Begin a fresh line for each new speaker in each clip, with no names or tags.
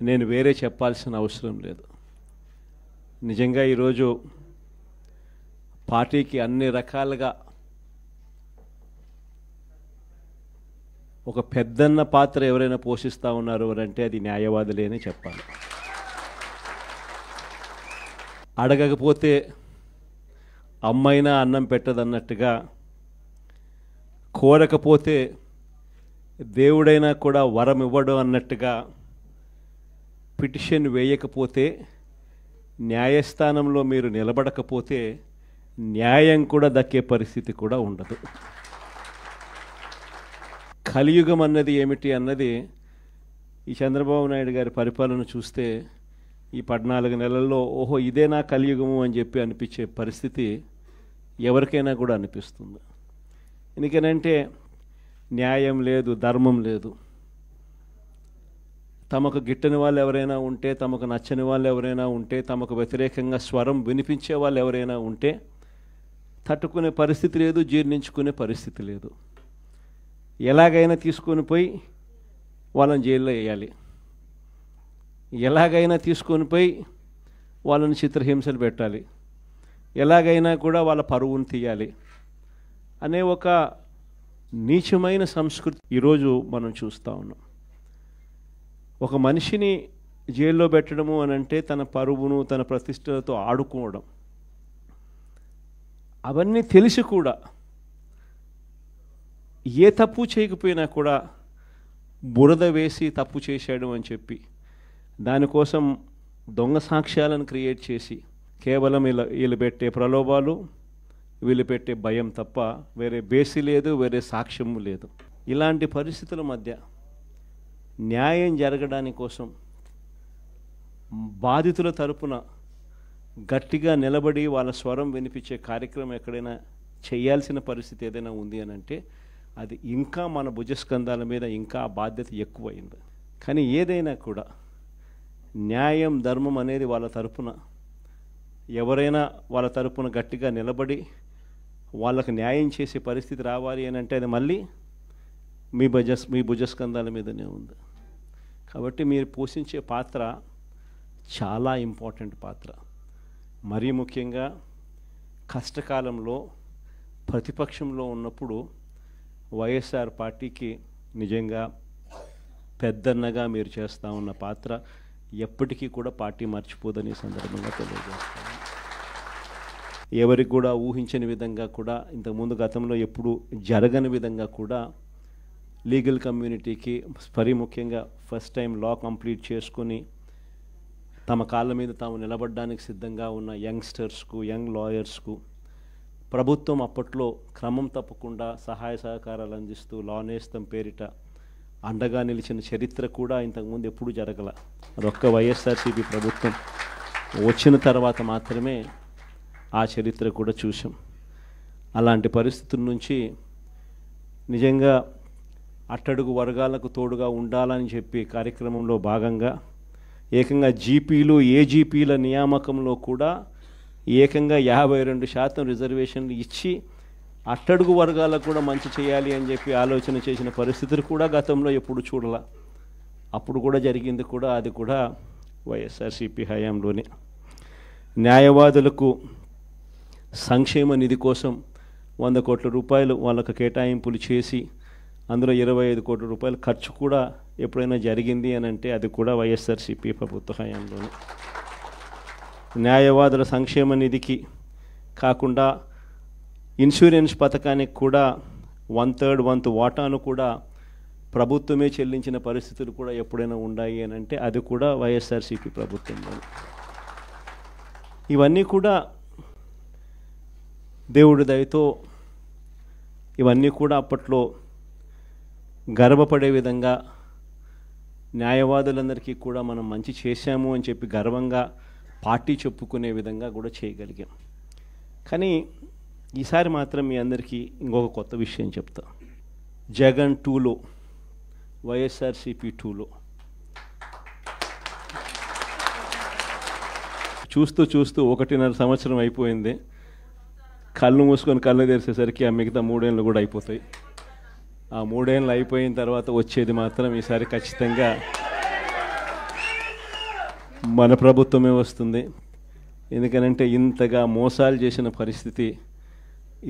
నేను వేరే చెప్పాల్సిన అవసరం లేదు. నిజంగా ఈరోజు పార్టీకి అన్ని రకాలుగా ఒక పెద్దన్న పాత్ర ఎవరైనా పోషిస్తూ ఉన్నారు అంటే అది న్యాయవాదులే అని చెప్పాలి. అడగకపోతే అమ్మైనా అన్నం పెట్టదన్నట్టుగా, కోరకపోతే దేవుడైనా కూడా వరం ఇవ్వడం అన్నట్టుగా, పిటిషన్ వేయకపోతే, న్యాయస్థానంలో మీరు నిలబడకపోతే న్యాయం కూడా దక్కే పరిస్థితి కూడా ఉండదు. కలియుగం అన్నది ఏమిటి అన్నది ఈ చంద్రబాబు నాయుడు గారి పరిపాలన చూస్తే ఈ 14 నెలల్లో ఓహో ఇదేనా కలియుగము అని చెప్పి అనిపించే పరిస్థితి ఎవరికైనా కూడా అనిపిస్తుంది. ఎందుకనంటే న్యాయం లేదు, ధర్మం లేదు. తమకు గిట్టని వాళ్ళు ఎవరైనా ఉంటే, తమకు నచ్చని వాళ్ళు ఎవరైనా ఉంటే, తమకు వ్యతిరేకంగా స్వరం వినిపించే వాళ్ళు ఎవరైనా ఉంటే తట్టుకునే పరిస్థితి లేదు, జీర్ణించుకునే పరిస్థితి లేదు. ఎలాగైనా తీసుకొని పోయి వాళ్ళని జైల్లో వేయాలి, ఎలాగైనా తీసుకొని పోయి వాళ్ళని చిత్రహింసలు పెట్టాలి, ఎలాగైనా కూడా వాళ్ళ పరువును తీయాలి అనే ఒక నీచమైన సంస్కృతి ఈరోజు మనం చూస్తూ ఉన్నాం. ఒక మనిషిని జైల్లో పెట్టడము అని అంటే తన పరువును, తన ప్రతిష్టలతో ఆడుకోవడం. అవన్నీ తెలిసి కూడా ఏ తప్పు చేయకపోయినా కూడా బురద వేసి తప్పు చేశాడు అని చెప్పి దానికోసం దొంగ సాక్ష్యాలను క్రియేట్ చేసి కేవలం వీళ్ళు పెట్టే ప్రలోభాలు, వీళ్ళు పెట్టే భయం తప్ప వేరే బేసి లేదు, వేరే సాక్ష్యము లేదు. ఇలాంటి పరిస్థితుల మధ్య న్యాయం జరగడానికి కోసం బాధితుల తరపున గట్టిగా నిలబడి వాళ్ళ స్వరం వినిపించే కార్యక్రమం ఎక్కడైనా చేయాల్సిన పరిస్థితి ఏదైనా ఉంది అని అంటే అది ఇంకా మన భుజస్కంధాల మీద ఇంకా బాధ్యత ఎక్కువైంది. కానీ ఏదైనా కూడా న్యాయం, ధర్మం అనేది వాళ్ళ తరపున ఎవరైనా వాళ్ళ తరపున గట్టిగా నిలబడి వాళ్ళకు న్యాయం చేసే పరిస్థితి రావాలి అని అంటే అది మళ్ళీ మీ భుజస్కంధాల మీదనే ఉంది. కాబట్టి మీరు పోషించే పాత్ర చాలా ఇంపార్టెంట్ పాత్ర. మరీ ముఖ్యంగా కష్టకాలంలో ప్రతిపక్షంలో ఉన్నప్పుడు వైఎస్ఆర్ పార్టీకి నిజంగా పెద్దన్నగా మీరు చేస్తూ ఉన్న పాత్ర ఎప్పటికీ కూడా పార్టీ మర్చిపోదని సందర్భంగా తెలియజేస్తాను. ఎవరికి కూడా ఊహించని విధంగా కూడా ఇంతకుముందు గతంలో ఎప్పుడు జరగని విధంగా కూడా లీగల్ కమ్యూనిటీకి మరీ ముఖ్యంగా ఫస్ట్ టైం లా కంప్లీట్ చేసుకొని తమ కాళ్ళ మీద తాము నిలబడడానికి సిద్ధంగా ఉన్న యంగ్స్టర్స్కు, యంగ్ లాయర్స్కు ప్రభుత్వం అప్పట్లో క్రమం తప్పకుండా సహాయ సహకారాలు అందిస్తూ లా నేస్తం పేరిట అండగా నిలిచిన చరిత్ర కూడా ఇంతకుముందు ఎప్పుడూ జరగల. అదొక్క వైఎస్ఆర్సీపీ ప్రభుత్వం వచ్చిన తర్వాత మాత్రమే ఆ చరిత్ర కూడా చూసాం. అలాంటి పరిస్థితుల నుంచి నిజంగా అట్టడుగు వర్గాలకు తోడుగా ఉండాలని చెప్పి కార్యక్రమంలో భాగంగా ఏకంగా జీపీలు, ఏజీపీల నియామకంలో కూడా ఏకంగా 52% రిజర్వేషన్లు ఇచ్చి అట్టడుగు వర్గాలకు కూడా మంచి చేయాలి అని చెప్పి ఆలోచన చేసిన పరిస్థితులు కూడా గతంలో ఎప్పుడు చూడాల. అప్పుడు కూడా జరిగింది కూడా అది కూడా వైఎస్ఆర్సీపీ హయాంలోనే. న్యాయవాదులకు సంక్షేమ నిధి కోసం 100 కోట్ల రూపాయలు వాళ్ళకు కేటాయింపులు చేసి అందులో 25 కోట్ల రూపాయలు ఖర్చు కూడా ఎప్పుడైనా జరిగింది అని అంటే అది కూడా వైఎస్ఆర్సీపీ ప్రభుత్వ హయాంలోనే. న్యాయవాదుల సంక్షేమ నిధికి కాకుండా ఇన్సూరెన్స్ పథకానికి కూడా 1/3 వంతు వాటాను కూడా ప్రభుత్వమే చెల్లించిన పరిస్థితులు కూడా ఎప్పుడైనా ఉన్నాయి అని అంటే అది కూడా వైఎస్ఆర్సీపీ ప్రభుత్వంలో. ఇవన్నీ కూడా దేవుడి దయతో ఇవన్నీ కూడా అప్పట్లో గర్వపడే విధంగా న్యాయవాదులందరికీ కూడా మనం మంచి చేశాము అని చెప్పి గర్వంగా పార్టీ చెప్పుకునే విధంగా కూడా చేయగలిగాం. కానీ ఈసారి మాత్రం మీ అందరికీ ఇంకొక కొత్త విషయం చెప్తా. జగన్ 2లో, వైఎస్ఆర్సీపీ 2లో చూస్తూ 1.5 సంవత్సరం అయిపోయింది. కళ్ళు మూసుకొని కళ్ళు తెరిచేసరికి ఆ మిగతా 3 ఏళ్ళు కూడా అయిపోతాయి. ఆ 3 ఏళ్ళు అయిపోయిన తర్వాత వచ్చేది మాత్రం ఈసారి ఖచ్చితంగా మన ప్రభుత్వమే వస్తుంది. ఎందుకనంటే ఇంతగా మోసాలు చేసిన పరిస్థితి,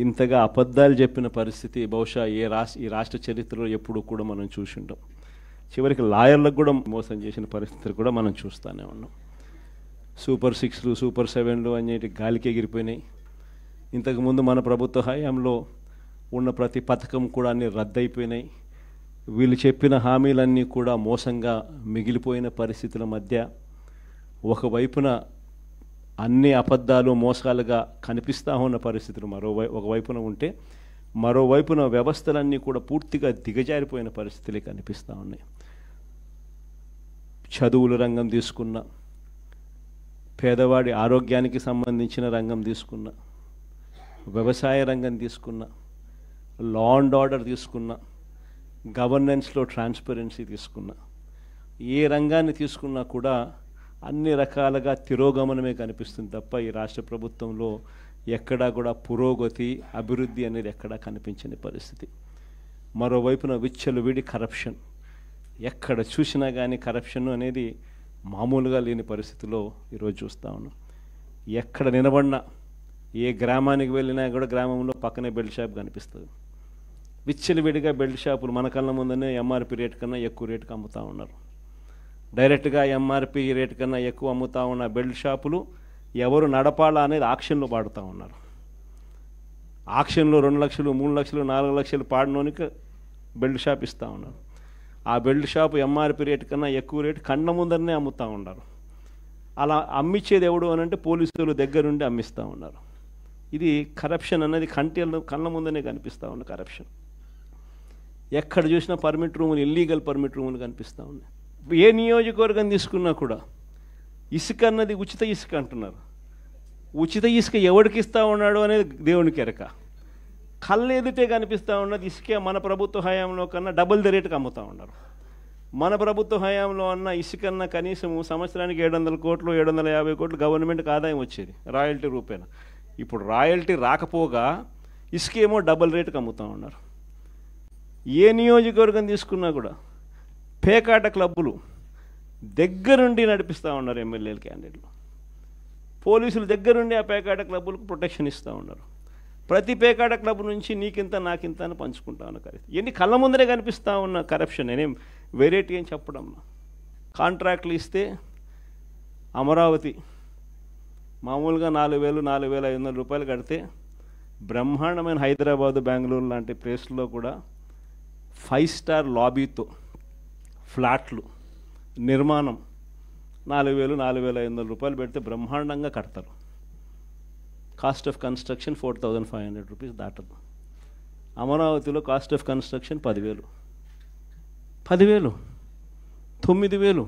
ఇంతగా అబద్ధాలు చెప్పిన పరిస్థితి బహుశా ఈ రాష్ట్ర చరిత్రలో ఎప్పుడు కూడా మనం చూసి ఉంటాం. చివరికి లాయర్లకు కూడా మోసం చేసిన పరిస్థితులు కూడా మనం చూస్తూనే ఉన్నాం. సూపర్ 6లు సూపర్ 7లు అనేటి గాలికి ఎగిరిపోయినాయి. ఇంతకుముందు మన ప్రభుత్వ హయాంలో ఉన్న ప్రతి పథకం కూడా అన్నీ రద్దయిపోయినాయి. వీళ్ళు చెప్పిన హామీలన్నీ కూడా మోసంగా మిగిలిపోయిన పరిస్థితుల మధ్య ఒకవైపున అన్ని అబద్ధాలు మోసాలుగా కనిపిస్తూ ఉన్న పరిస్థితులు ఒకవైపున ఉంటే, మరోవైపున వ్యవస్థలన్నీ కూడా పూర్తిగా దిగజారిపోయిన పరిస్థితులే కనిపిస్తూ ఉన్నాయి. చదువుల రంగం తీసుకున్న, పేదవాడి ఆరోగ్యానికి సంబంధించిన రంగం తీసుకున్న, వ్యవసాయ రంగం తీసుకున్న, లా అండ్ ఆర్డర్ తీసుకున్న, గవర్నెన్స్లో ట్రాన్స్పరెన్సీ తీసుకున్న, ఏ రంగాన్ని తీసుకున్నా కూడా అన్ని రకాలుగా తిరోగమనమే కనిపిస్తుంది తప్ప ఈ రాష్ట్ర ప్రభుత్వంలో ఎక్కడా కూడా పురోగతి, అభివృద్ధి అనేది ఎక్కడా కనిపించని పరిస్థితి. మరోవైపున విచ్చలవిడి కరప్షన్, ఎక్కడ చూసినా కానీ కరప్షన్ అనేది మామూలుగా లేని పరిస్థితిలో ఈరోజు చూస్తూ ఉన్నాం. ఎక్కడ నిలబడినా, ఏ గ్రామానికి వెళ్ళినా కూడా గ్రామంలో పక్కనే బెల్ట్ షాప్ కనిపిస్తుంది. విచ్చలవిడిగా బెల్ట్ షాపులు మన కళ్ళ ముందనే ఎంఆర్పి రేట్ కన్నా ఎక్కువ రేటుకి అమ్ముతూ ఉన్నారు. డైరెక్ట్గా ఎంఆర్పి రేట్ కన్నా ఎక్కువ అమ్ముతూ ఉన్న బెల్ట్ షాపులు ఎవరు నడపాలా అనేది ఆక్షన్లో పాడుతూ ఉన్నారు. ఆక్షన్లో 2 లక్షలు 3 లక్షలు 4 లక్షలు పాడినోనికి బెల్ట్ షాప్ ఇస్తూ ఉన్నారు. ఆ బెల్ట్ షాపు ఎంఆర్పి రేట్ కన్నా ఎక్కువ రేటు కళ్ళ ముందరనే అమ్ముతూ ఉన్నారు. అలా అమ్మించేది ఎవడు అని అంటే పోలీసులు దగ్గరుండి అమ్మిస్తూ ఉన్నారు. ఇది కరప్షన్ అనేది కళ్ళ ముందనే కనిపిస్తూ ఉన్న కరప్షన్. ఎక్కడ చూసినా పర్మిట్ రూములు, ఇల్లీగల్ పర్మిట్ రూములు కనిపిస్తూ ఉన్నాయి. ఏ నియోజకవర్గం తీసుకున్నా కూడా ఇసుక అన్నది ఉచిత ఇసుక అంటున్నారు. ఉచిత ఇసుక ఎవరికి ఇస్తూ ఉన్నాడు అనేది దేవునికి ఎరక. కళ్ళు ఎదుటే కనిపిస్తూ ఉన్నది ఇసుకే మన ప్రభుత్వ హయాంలో కన్నా డబుల్ ది రేటుకి అమ్ముతూ ఉన్నారు. మన ప్రభుత్వ హయాంలో అన్న ఇసుకన్నా కనీసం సంవత్సరానికి 700 కోట్లు 750 కోట్లు గవర్నమెంట్కి ఆదాయం వచ్చేది రాయల్టీ రూపేణ. ఇప్పుడు రాయల్టీ రాకపోగా ఇసుకేమో డబుల్ రేటుకి అమ్ముతూ ఉన్నారు. ఏ నియోజకవర్గం తీసుకున్నా కూడా పేకాట క్లబ్బులు దగ్గరుండి నడిపిస్తూ ఉన్నారు ఎమ్మెల్యేలు, క్యాండిడేట్లు. పోలీసులు దగ్గరుండి ఆ పేకాట క్లబ్బులకు ప్రొటెక్షన్ ఇస్తూ ఉన్నారు. ప్రతి పేకాట క్లబ్ నుంచి నీకింత నాకింత అని పంచుకుంటా ఉన్న కరెక్ట్. ఎన్ని కళ్ళ ముందరే కనిపిస్తూ ఉన్న కరప్షన్. నేనేం వెరైటీ అని చెప్పడం. కాంట్రాక్ట్లు ఇస్తే అమరావతి మామూలుగా 4,000 4,500 రూపాయలు కడితే బ్రహ్మాండమైన హైదరాబాదు, బెంగళూరు లాంటి ప్లేస్లో కూడా 5 స్టార్ లాబీతో ఫ్లాట్లు నిర్మాణం 4,000 4,500 రూపాయలు పెడితే బ్రహ్మాండంగా కడతారు. కాస్ట్ ఆఫ్ కన్స్ట్రక్షన్ 4,500 రూపీస్ దాటదు. అమరావతిలో కాస్ట్ ఆఫ్ కన్స్ట్రక్షన్ 10,000 9,000.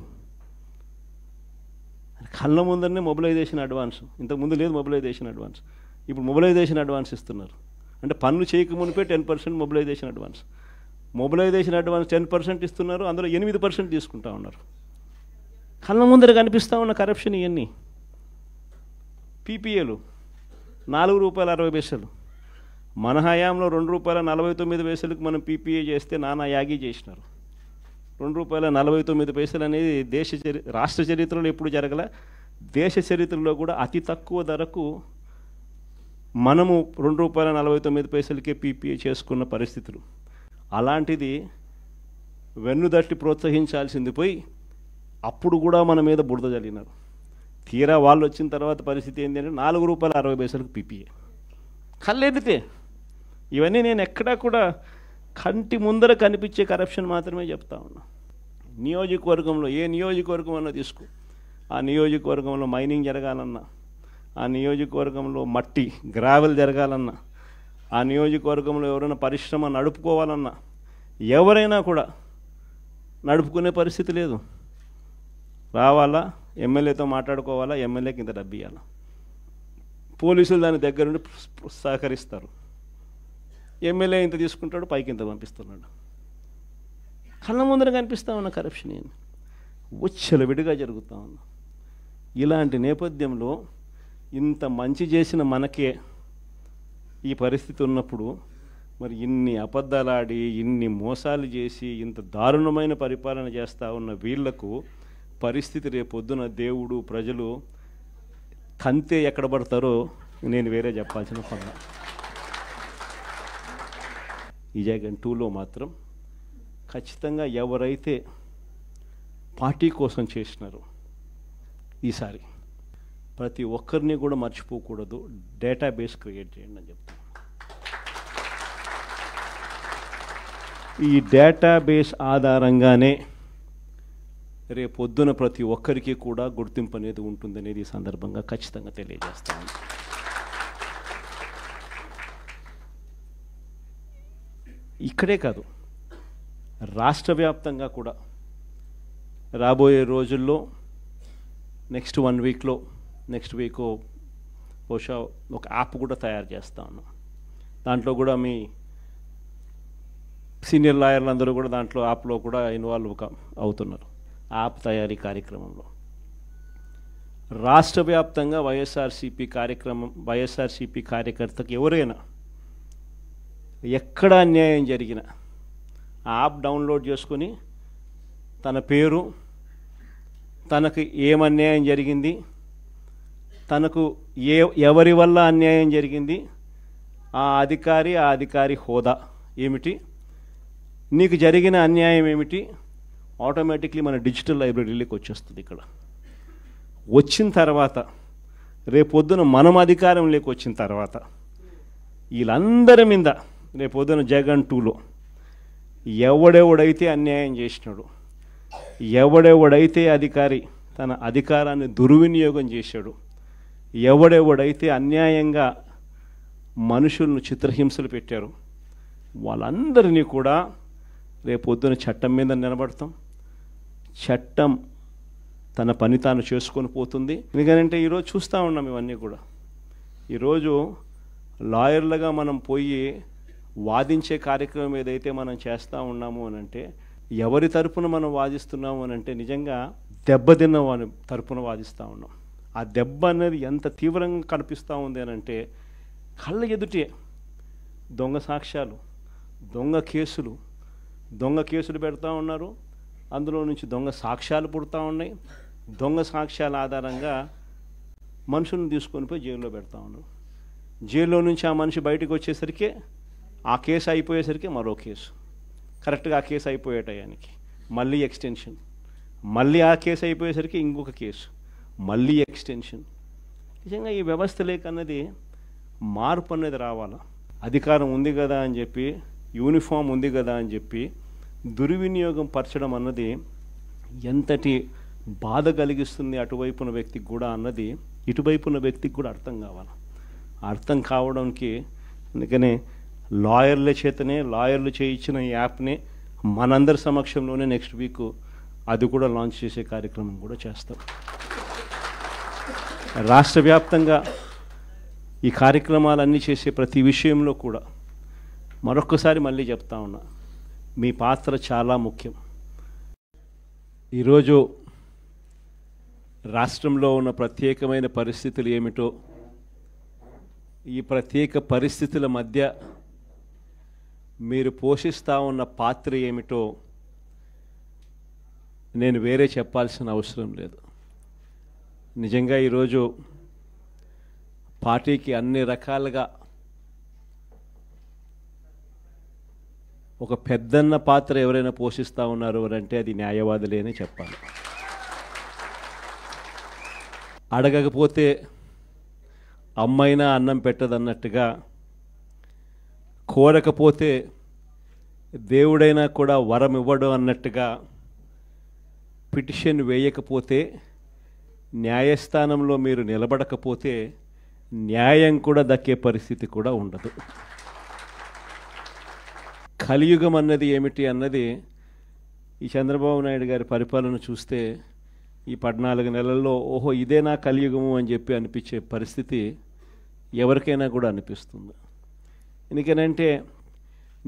కళ్ళ ముందరనే మొబిలైజేషన్ అడ్వాన్స్. ఇంతకుముందు లేదు మొబిలైజేషన్ అడ్వాన్స్, ఇప్పుడు మొబిలైజేషన్ అడ్వాన్స్ ఇస్తున్నారు. అంటే పనులు చేయక మునిపే 10% మొబిలైజేషన్ అడ్వాన్స్. మొబిలైజేషన్ అడ్వాన్స్ 10% ఇస్తున్నారు, అందులో 8% తీసుకుంటా ఉన్నారు. కళ్ళ ముందర కనిపిస్తూ ఉన్న కరప్షన్ ఇవన్నీ. పీపీఏలు ₹4.60. మన హయాంలో ₹2.49 మనం పీపీఏ చేస్తే నానా యాగి చేసినారు. ₹2.49 అనేది రాష్ట్ర చరిత్రలో ఎప్పుడు జరగల. దేశ చరిత్రలో కూడా అతి తక్కువ ధరకు మనము ₹2.49కే పీపీఏ చేసుకున్న పరిస్థితులు. అలాంటిది వెన్నుదట్టి ప్రోత్సహించాల్సింది పోయి అప్పుడు కూడా మన మీద బురద జల్లినారు. తీరా వాళ్ళు వచ్చిన తర్వాత పరిస్థితి ఏంటి అంటే ₹4.60 పీపీఏ కళ్ళెదితే. ఇవన్నీ నేను ఎక్కడా కూడా కంటి ముందర కనిపించే కరప్షన్ మాత్రమే చెప్తా ఉన్నా. నియోజకవర్గంలో ఏ నియోజకవర్గం అన్నా తీసుకో, ఆ నియోజకవర్గంలో మైనింగ్ జరగాలన్నా, ఆ నియోజకవర్గంలో మట్టి గ్రావెల్ జరగాలన్నా, ఆ నియోజకవర్గంలో ఎవరైనా పరిశ్రమ నడుపుకోవాలన్నా ఎవరైనా కూడా నడుపుకునే పరిస్థితి లేదు. రావాలా, ఎమ్మెల్యేతో మాట్లాడుకోవాలా, ఎమ్మెల్యేకి ఇంత డబ్బు ఇవ్వాలా. పోలీసులు దాని దగ్గర నుండి సహకరిస్తారు. ఎమ్మెల్యే ఇంత తీసుకుంటాడు, పైకి ఇంత పంపిస్తున్నాడు. కళ్ళ ముందర కనిపిస్తూ ఉన్న కరప్షన్ విడిగా జరుగుతూ ఉంది. ఇలాంటి నేపథ్యంలో ఇంత మంచి చేసిన మనకే ఈ పరిస్థితి ఉన్నప్పుడు మరి ఇన్ని అబద్ధాలాడి, ఇన్ని మోసాలు చేసి, ఇంత దారుణమైన పరిపాలన చేస్తూ ఉన్న వీళ్లకు పరిస్థితి రేపొద్దున దేవుడు ప్రజలు తంతే ఎక్కడ పడతారో నేను వేరే చెప్పాల్సిన పని. ఈ జగన్ 2లో మాత్రం ఖచ్చితంగా ఎవరైతే పార్టీ కోసం చేసినారో ఈసారి ప్రతి ఒక్కరిని కూడా మర్చిపోకూడదు, డేటాబేస్ క్రియేట్ చేయండి అని చెప్తాను. ఈ డేటాబేస్ ఆధారంగానే రేపొద్దున ప్రతి ఒక్కరికి కూడా గుర్తింపు అనేది ఉంటుందనేది ఈ సందర్భంగా ఖచ్చితంగా తెలియజేస్తాను. ఇక్కడే కాదు, రాష్ట్ర వ్యాప్తంగా కూడా రాబోయే రోజుల్లో నెక్స్ట్ 1 వీక్లో నెక్స్ట్ వీక్ బహుశా ఒక యాప్ కూడా తయారు చేస్తా ఉన్నాం. దాంట్లో కూడా మీ సీనియర్ లాయర్లు అందరూ కూడా దాంట్లో యాప్లో కూడా ఇన్వాల్వ్ అవుతున్నారు. యాప్ తయారీ కార్యక్రమంలో రాష్ట్ర వ్యాప్తంగా వైఎస్ఆర్సీపీ కార్యకర్తకు ఎవరైనా ఎక్కడ అన్యాయం జరిగినా ఆ యాప్ డౌన్లోడ్ చేసుకొని తన పేరు, తనకు ఏమన్యాయం జరిగింది, తనకు ఎవరి వల్ల అన్యాయం జరిగింది, ఆ అధికారి హోదా ఏమిటి, నీకు జరిగిన అన్యాయం ఏమిటి, ఆటోమేటిక్లీ మన డిజిటల్ లైబ్రరీలోకి వచ్చేస్తుంది. ఇక్కడ వచ్చిన తర్వాత రేపొద్దున మనం అధికారంలోకి వచ్చిన తర్వాత వీళ్ళందరి మీద రేపొద్దున జగన్ 2లో ఎవడెవడైతే అన్యాయం చేసినాడు, ఎవడెవడైతే అధికారి తన అధికారాన్ని దుర్వినియోగం చేశాడు, ఎవడెవడైతే అన్యాయంగా మనుషులను చిత్రహింసలు పెట్టారు, వాళ్ళందరినీ కూడా రేపొద్దున చట్టం మీద నిలబడతాం. చట్టం తన పని తాను చేసుకొని పోతుంది. ఎందుకంటే ఈరోజు చూస్తూ ఉన్నాం ఇవన్నీ కూడా. ఈరోజు లాయర్లుగా మనం పోయి వాదించే కార్యక్రమం ఏదైతే మనం చేస్తూ ఉన్నాము అని అంటే, ఎవరి తరపున మనం వాదిస్తున్నాము అని అంటే నిజంగా దెబ్బతిన్న వారి తరపున వాదిస్తూ ఉన్నాం. ఆ దెబ్బ అనేది ఎంత తీవ్రంగా కనిపిస్తూ ఉంది అని అంటే, కళ్ళ ఎదుటే దొంగ సాక్ష్యాలు, దొంగ కేసులు పెడతా ఉన్నారు. అందులో నుంచి దొంగ సాక్ష్యాలు పుడతా ఉన్నాయి. దొంగ సాక్ష్యాల ఆధారంగా మనుషులను తీసుకొని పోయి జైల్లో పెడతా ఉన్నారు. జైల్లో నుంచి ఆ మనిషి బయటకు వచ్చేసరికి ఆ కేసు అయిపోయేసరికి మరో కేసు, కరెక్ట్గా ఆ కేసు అయిపోయే టయానికి మళ్ళీ ఎక్స్టెన్షన్, మళ్ళీ ఆ కేసు అయిపోయేసరికి ఇంకొక కేసు, మళ్ళీ ఎక్స్టెన్షన్. నిజంగా ఈ వ్యవస్థ లేకన్నది మార్పు అనేది రావాలా. అధికారం ఉంది కదా అని చెప్పి, యూనిఫామ్ ఉంది కదా అని చెప్పి దుర్వినియోగం పరచడం అన్నది ఎంతటి బాధ కలిగిస్తుంది అటువైపున వ్యక్తికి కూడా అన్నది ఇటువైపున వ్యక్తికి కూడా అర్థం కావాలి. అర్థం కావడానికి అందుకనే లాయర్లు చేయించిన ఈ యాప్ని మనందరి సమక్షంలోనే నెక్స్ట్ వీక్ అది కూడా లాంచ్ చేసే కార్యక్రమం కూడా చేస్తాం. రాష్ట్ర వ్యాప్తంగా ఈ కార్యక్రమాలన్నీ చేసే ప్రతి విషయంలో కూడా మరొక్కసారి మళ్ళీ చెప్తా ఉన్నా, మీ పాత్ర చాలా ముఖ్యం. ఈరోజు రాష్ట్రంలో ఉన్న ప్రత్యేకమైన పరిస్థితులు ఏమిటో, ఈ ప్రత్యేక పరిస్థితుల మధ్య మీరు పోషిస్తూ ఉన్న పాత్ర ఏమిటో నేను వేరే చెప్పాల్సిన అవసరం లేదు. నిజంగా ఈరోజు పార్టీకి అన్ని రకాలుగా ఒక పెద్దన్న పాత్ర ఎవరైనా పోషిస్తూ ఉన్నారు అంటే అది న్యాయవాదులే అని చెప్పాలి. అడగకపోతే అమ్మైనా అన్నం పెట్టదన్నట్టుగా, కోరకపోతే దేవుడైనా కూడా వరం ఇవ్వడు అన్నట్టుగా, పిటిషన్ వేయకపోతే, న్యాయస్థానంలో మీరు నిలబడకపోతే న్యాయం కూడా దక్కే పరిస్థితి కూడా ఉండదు. కలియుగం అన్నది ఏమిటి అన్నది ఈ చంద్రబాబు నాయుడు గారి పరిపాలన చూస్తే ఈ 14 నెలల్లో ఓహో ఇదేనా కలియుగము అని చెప్పి అనిపించే పరిస్థితి ఎవరికైనా కూడా అనిపిస్తుంది. ఎందుకనంటే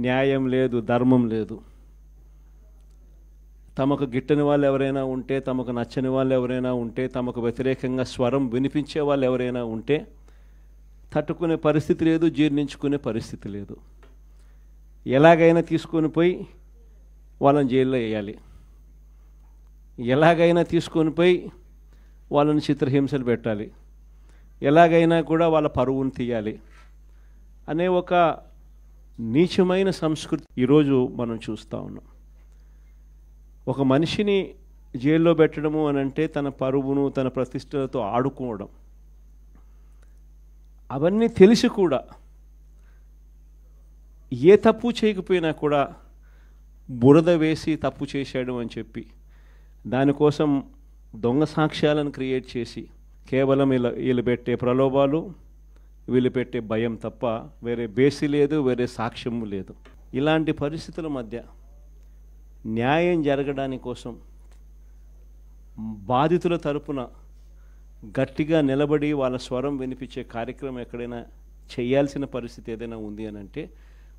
న్యాయం లేదు, ధర్మం లేదు. తమకు గిట్టని వాళ్ళు ఎవరైనా ఉంటే, తమకు నచ్చని వాళ్ళు ఎవరైనా ఉంటే, తమకు వ్యతిరేకంగా స్వరం వినిపించే వాళ్ళు ఎవరైనా ఉంటే తట్టుకునే పరిస్థితి లేదు, జీర్ణించుకునే పరిస్థితి లేదు. ఎలాగైనా తీసుకొని పోయి వాళ్ళని జైల్లో వేయాలి. ఎలాగైనా తీసుకొని పోయి వాళ్ళని చిత్రహింసలు పెట్టాలి, ఎలాగైనా కూడా వాళ్ళ పరువును తీయాలి అనే ఒక నీచమైన సంస్కృతి ఈరోజు మనం చూస్తూ ఉన్నాం. ఒక మనిషిని జైల్లో పెట్టడము అని అంటే తన పరువును తన ప్రతిష్టలతో ఆడుకోవడం. అవన్నీ తెలిసి కూడా ఏ తప్పు చేయకపోయినా కూడా బురద వేసి తప్పు చేశాడు అని చెప్పి దానికోసం దొంగ సాక్ష్యాలను క్రియేట్ చేసి కేవలం వీళ్ళు పెట్టే ప్రలోభాలు, వీళ్ళు పెట్టే భయం తప్ప వేరే బేసి లేదు, వేరే సాక్ష్యము లేదు. ఇలాంటి పరిస్థితుల మధ్య న్యాయం జరగడానికి కోసం బాధితుల తరపున గట్టిగా నిలబడి వాళ్ళ స్వరం వినిపించే కార్యక్రమం ఎక్కడైనా చేయాల్సిన పరిస్థితి ఏదైనా ఉంది అని అంటే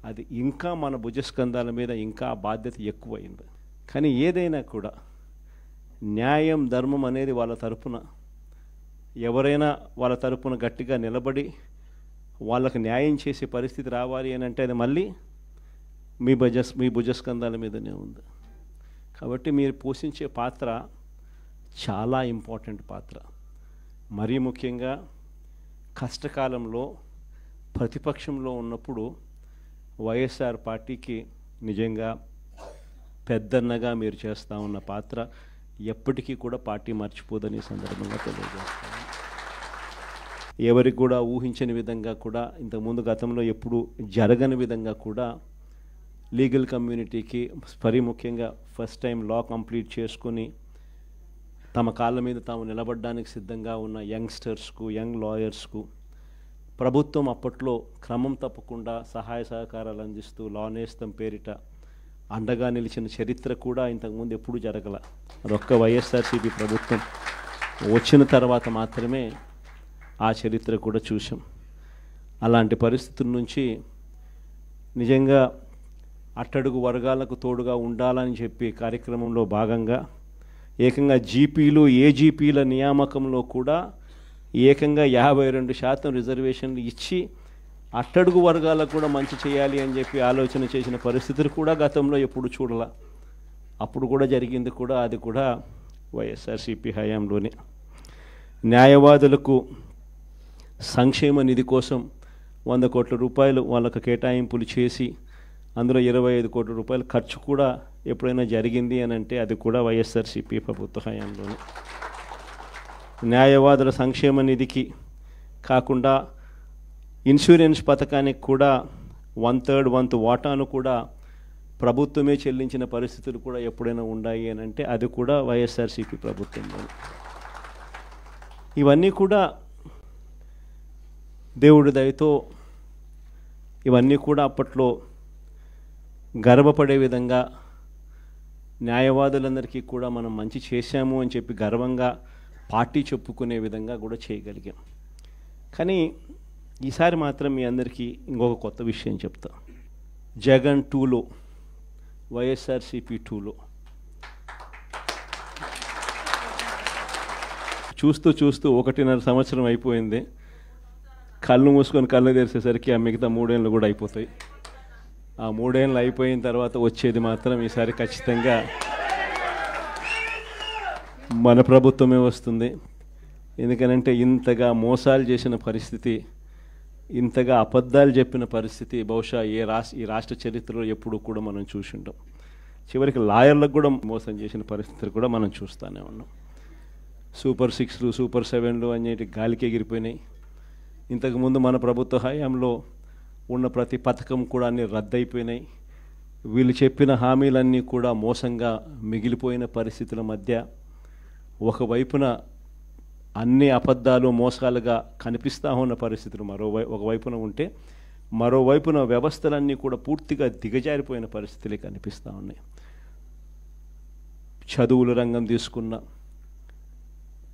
అది ఇంకా మన భుజస్కంధాల మీద ఇంకా ఆ బాధ్యత ఎక్కువైంది. కానీ ఏదైనా కూడా న్యాయం ధర్మం అనేది వాళ్ళ తరపున ఎవరైనా వాళ్ళ తరపున గట్టిగా నిలబడి వాళ్ళకు న్యాయం చేసే పరిస్థితి రావాలి అని అంటే అది మళ్ళీ మీ భుజస్కంధాల మీదనే ఉంది. కాబట్టి మీరు పోషించే పాత్ర చాలా ఇంపార్టెంట్ పాత్ర. మరీ ముఖ్యంగా కష్టకాలంలో ప్రతిపక్షంలో ఉన్నప్పుడు వైఎస్ఆర్ పార్టీకి నిజంగా పెద్దన్నగా మీరు చేస్తూ ఉన్న పాత్ర ఎప్పటికీ కూడా పార్టీ మర్చిపోదని సందర్భంగా తెలియజేస్తాను. ఎవరికి కూడా ఊహించని విధంగా కూడా ఇంతకుముందు గతంలో ఎప్పుడు జరగని విధంగా కూడా లీగల్ కమ్యూనిటీకి మరీ ముఖ్యంగా ఫస్ట్ టైం లా కంప్లీట్ చేసుకొని తమ కాళ్ళ మీద తాము నిలబడడానికి సిద్ధంగా ఉన్న యంగ్స్టర్స్కు, యంగ్ లాయర్స్కు ప్రభుత్వం అప్పట్లో క్రమం తప్పకుండా సహాయ సహకారాలు అందిస్తూ లా నేస్తం పేరిట అండగా నిలిచిన చరిత్ర కూడా ఇంతకుముందు ఎప్పుడూ జరగల. అదొక్క వైఎస్ఆర్సీపీ ప్రభుత్వం వచ్చిన తర్వాత మాత్రమే ఆ చరిత్ర కూడా చూసాం. అలాంటి పరిస్థితుల నుంచి నిజంగా అట్టడుగు వర్గాలకు తోడుగా ఉండాలని చెప్పి కార్యక్రమంలో భాగంగా ఏకంగా జీపీలు, ఏజీపీల నియామకంలో కూడా ఏకంగా 52% రిజర్వేషన్లు ఇచ్చి అట్టడుగు వర్గాలకు కూడా మంచి చేయాలి అని చెప్పి ఆలోచన చేసిన పరిస్థితులు కూడా గతంలో ఎప్పుడు చూడాల. అప్పుడు కూడా జరిగింది కూడా అది కూడా వైఎస్ఆర్సీపీ హయాంలోనే. న్యాయవాదులకు సంక్షేమ నిధి కోసం 100 కోట్ల రూపాయలు వాళ్ళకు కేటాయింపులు చేసి అందులో 25 కోట్ల రూపాయలు ఖర్చు కూడా ఎప్పుడైనా జరిగింది అని అంటే అది కూడా వైఎస్ఆర్సీపీ ప్రభుత్వ హయాంలోనే. న్యాయవాదుల సంక్షేమ నిధికి కాకుండా ఇన్సూరెన్స్ పథకానికి కూడా 1/3 వంతు వాటాను కూడా ప్రభుత్వమే చెల్లించిన పరిస్థితులు కూడా ఎప్పుడైనా ఉన్నాయి అని అంటే అది కూడా వైఎస్ఆర్సీపీ ప్రభుత్వంలో. ఇవన్నీ కూడా దేవుడి దయతో ఇవన్నీ కూడా అప్పట్లో గర్వపడే విధంగా న్యాయవాదులందరికీ కూడా మనం మంచి చేశాము అని చెప్పి గర్వంగా పార్టీ చెప్పుకునే విధంగా కూడా చేయగలిగాం. కానీ ఈసారి మాత్రం మీ అందరికీ ఇంకొక కొత్త విషయం చెప్తా. జగన్ 2లో, వైఎస్ఆర్సీపీ 2లో చూస్తూ 1.5 సంవత్సరం అయిపోయింది. కళ్ళు మూసుకొని కళ్ళు తెరిచేసరికి ఆ మిగతా 3 ఏళ్ళు కూడా అయిపోతాయి. ఆ 3 ఏళ్ళు అయిపోయిన తర్వాత వచ్చేది మాత్రం ఈసారి ఖచ్చితంగా మన ప్రభుత్వమే వస్తుంది. ఎందుకనంటే ఇంతగా మోసాలు చేసిన పరిస్థితి, ఇంతగా అబద్ధాలు చెప్పిన పరిస్థితి బహుశా ఈ రాష్ట్ర చరిత్రలో ఎప్పుడు కూడా మనం చూసి ఉంటాం. చివరికి లాయర్లకు కూడా మోసం చేసిన పరిస్థితులు కూడా మనం చూస్తూనే ఉన్నాం. సూపర్ 6లు, సూపర్ 7లు అనేటి గాలికి ఎగిరిపోయినాయి. ఇంతకుముందు మన ప్రభుత్వ హయాంలో ఉన్న ప్రతి పథకం కూడా అన్నీ రద్దయిపోయినాయి. వీళ్ళు చెప్పిన హామీలన్నీ కూడా మోసంగా మిగిలిపోయిన పరిస్థితుల మధ్య ఒకవైపున అన్ని అబద్ధాలు మోసాలుగా కనిపిస్తూ ఉన్న పరిస్థితులు ఒకవైపున ఉంటే మరోవైపున వ్యవస్థలన్నీ కూడా పూర్తిగా దిగజారిపోయిన పరిస్థితులే కనిపిస్తూ ఉన్నాయి. చదువుల రంగం తీసుకున్న,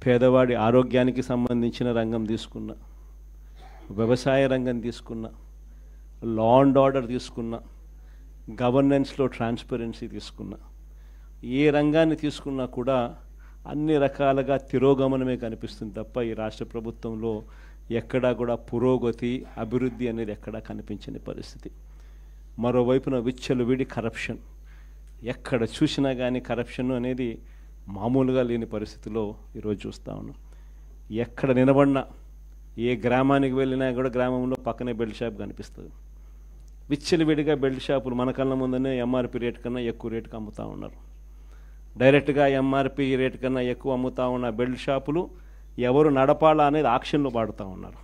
పేదవాడి ఆరోగ్యానికి సంబంధించిన రంగం తీసుకున్న, వ్యవసాయ రంగం తీసుకున్న, లా అండ్ ఆర్డర్ తీసుకున్న, గవర్నెన్స్లో ట్రాన్స్పరెన్సీ తీసుకున్న, ఏ రంగాన్ని తీసుకున్నా కూడా అన్ని రకాలుగా తిరోగమనమే కనిపిస్తుంది తప్ప ఈ రాష్ట్ర ప్రభుత్వంలో ఎక్కడా కూడా పురోగతి, అభివృద్ధి అనేది ఎక్కడా కనిపించని పరిస్థితి. మరోవైపున విచ్చలవిడి కరప్షన్, ఎక్కడ చూసినా కానీ కరప్షన్ అనేది మామూలుగా లేని పరిస్థితిలో ఈరోజు చూస్తూ ఉన్నాం. ఎక్కడ నిలబడినా ఏ గ్రామానికి వెళ్ళినా కూడా గ్రామంలో పక్కనే బెల్ట్ షాప్ కనిపిస్తుంది. విచ్చలవిడిగా బెల్ట్ షాపులు మన కళ్ళ ముందనే ఎంఆర్పి రేట్ కన్నా ఎక్కువ రేటుకి అమ్ముతూ ఉన్నారు. డైరెక్ట్గా ఎంఆర్పి రేట్ కన్నా ఎక్కువ అమ్ముతూ ఉన్న బెల్ట్ షాపులు ఎవరు నడపాలా అనేది ఆక్షన్లో పాడుతూ ఉన్నారు.